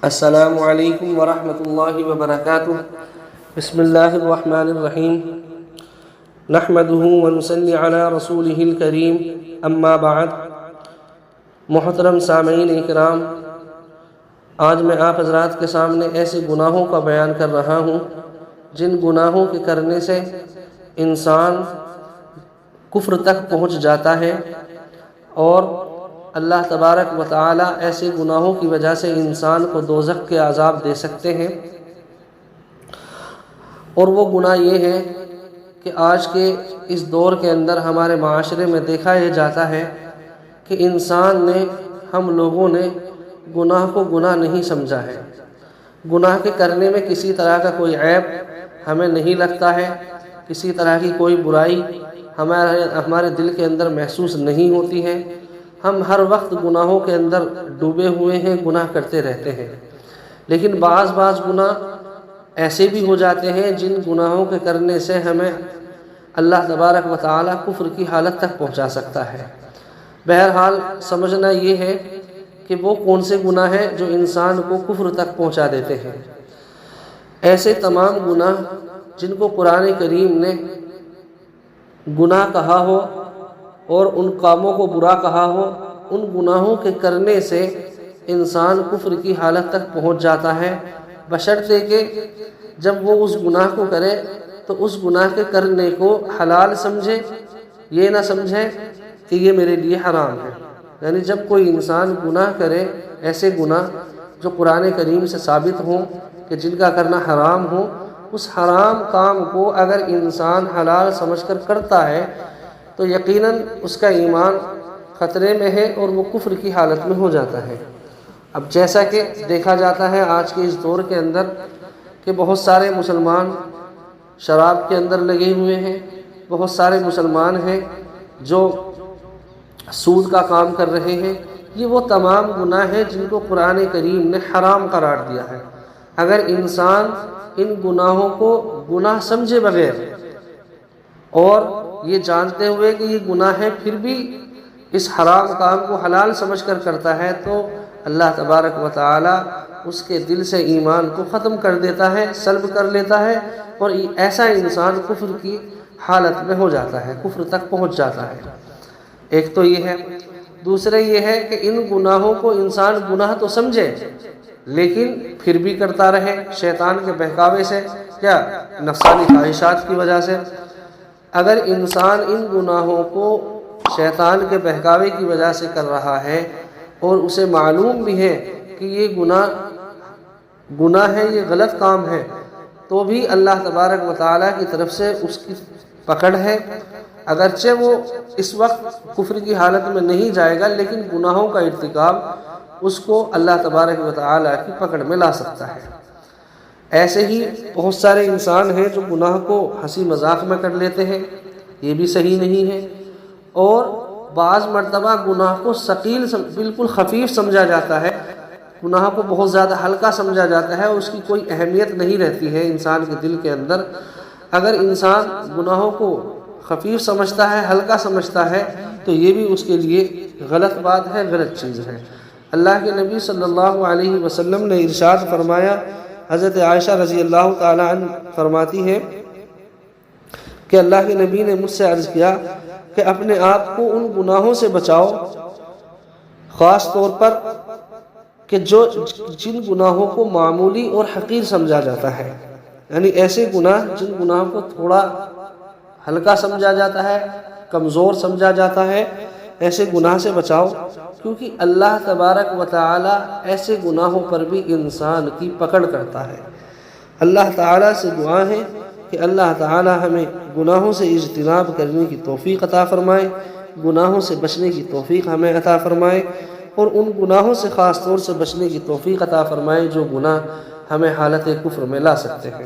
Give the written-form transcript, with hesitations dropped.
السلام علیکم ورحمۃ اللہ وبرکاتہ۔ بسم اللہ الرحمن الرحیم، نحمدہ ونصلی علی رسولہ الکریم، اما بعد۔ محترم سامعین اکرام، آج میں آپ حضرات کے سامنے ایسے گناہوں کا بیان کر رہا ہوں جن گناہوں کے کرنے سے انسان کفر تک پہنچ جاتا ہے، اور اللہ تبارک و تعالی ایسے گناہوں کی وجہ سے انسان کو دوزخ کے عذاب دے سکتے ہیں۔ اور وہ گناہ یہ ہے کہ آج کے اس دور کے اندر ہمارے معاشرے میں دیکھا یہ جاتا ہے کہ انسان نے، ہم لوگوں نے گناہ کو گناہ نہیں سمجھا ہے۔ گناہ کے کرنے میں کسی طرح کا کوئی عیب ہمیں نہیں لگتا ہے، کسی طرح کی کوئی برائی ہمارے دل کے اندر محسوس نہیں ہوتی ہے۔ ہم ہر وقت گناہوں کے اندر ڈوبے ہوئے ہیں، گناہ کرتے رہتے ہیں۔ لیکن بعض گناہ ایسے بھی ہو جاتے ہیں جن گناہوں کے کرنے سے ہمیں اللہ تبارک و تعالی کفر کی حالت تک پہنچا سکتا ہے۔ بہرحال سمجھنا یہ ہے کہ وہ کون سے گناہ ہیں جو انسان کو کفر تک پہنچا دیتے ہیں۔ ایسے تمام گناہ جن کو قرآن کریم نے گناہ کہا ہو اور ان کاموں کو برا کہا ہو، ان گناہوں کے کرنے سے انسان کفر کی حالت تک پہنچ جاتا ہے، بشرطے کہ جب وہ اس گناہ کو کرے تو اس گناہ کے کرنے کو حلال سمجھے، یہ نہ سمجھے کہ یہ میرے لیے حرام ہے۔ یعنی جب کوئی انسان گناہ کرے، ایسے گناہ جو قرآن کریم سے ثابت ہوں کہ جن کا کرنا حرام ہو، اس حرام کام کو اگر انسان حلال سمجھ کر کرتا ہے تو یقیناً اس کا ایمان خطرے میں ہے اور وہ کفر کی حالت میں ہو جاتا ہے۔ اب جیسا کہ دیکھا جاتا ہے آج کے اس دور کے اندر کہ بہت سارے مسلمان شراب کے اندر لگے ہوئے ہیں، بہت سارے مسلمان ہیں جو سود کا کام کر رہے ہیں۔ یہ وہ تمام گناہ ہیں جن کو قرآن کریم نے حرام قرار دیا ہے۔ اگر انسان ان گناہوں کو گناہ سمجھے بغیر اور یہ جانتے ہوئے کہ یہ گناہ ہے پھر بھی اس حرام کام کو حلال سمجھ کر کرتا ہے تو اللہ تبارک و تعالی اس کے دل سے ایمان کو ختم کر دیتا ہے، سلب کر لیتا ہے، اور ایسا انسان کفر کی حالت میں ہو جاتا ہے، کفر تک پہنچ جاتا ہے۔ ایک تو یہ ہے۔ دوسرا یہ ہے کہ ان گناہوں کو انسان گناہ تو سمجھے لیکن پھر بھی کرتا رہے، شیطان کے بہکاوے سے، کیا نفسانی خواہشات کی وجہ سے۔ اگر انسان ان گناہوں کو شیطان کے بہکاوے کی وجہ سے کر رہا ہے اور اسے معلوم بھی ہے کہ یہ گناہ ہے، یہ غلط کام ہے، تو بھی اللہ تبارک و تعالیٰ کی طرف سے اس کی پکڑ ہے۔ اگرچہ وہ اس وقت کفر کی حالت میں نہیں جائے گا لیکن گناہوں کا ارتکاب اس کو اللہ تبارک و تعالیٰ کی پکڑ میں لا سکتا ہے۔ ایسے ہی بہت سارے انسان ہیں جو گناہ کو ہنسی مذاق میں کر لیتے ہیں، یہ بھی صحیح نہیں ہے۔ اور بعض مرتبہ گناہ کو ثقیل بالکل خفیف سمجھا جاتا ہے، گناہ کو بہت زیادہ ہلکا سمجھا جاتا ہے، اس کی کوئی اہمیت نہیں رہتی ہے انسان کے دل کے اندر۔ اگر انسان گناہوں کو خفیف سمجھتا ہے، ہلکا سمجھتا ہے تو یہ بھی اس کے لیے غلط بات ہے، غلط چیز ہے۔ اللہ کے نبی صلی اللہ علیہ وسلم نے ارشاد فرمایا، حضرت عائشہ رضی اللہ تعالی عنہ فرماتی ہے کہ اللہ کے نبی نے مجھ سے عرض کیا کہ اپنے آپ کو ان گناہوں سے بچاؤ، خاص طور پر کہ جن گناہوں کو معمولی اور حقیر سمجھا جاتا ہے، یعنی ایسے گناہ جن گناہوں کو تھوڑا ہلکا سمجھا جاتا ہے، کمزور سمجھا جاتا ہے، ایسے گناہ سے بچاؤ، کیونکہ اللہ تبارک و تعالی ایسے گناہوں پر بھی انسان کی پکڑ کرتا ہے۔ اللہ تعالیٰ سے دعا ہے کہ اللہ تعالیٰ ہمیں گناہوں سے اجتناب کرنے کی توفیق عطا فرمائے، گناہوں سے بچنے کی توفیق ہمیں عطا فرمائے، اور ان گناہوں سے خاص طور سے بچنے کی توفیق عطا فرمائے جو گناہ ہمیں حالت کفر میں لا سکتے ہیں۔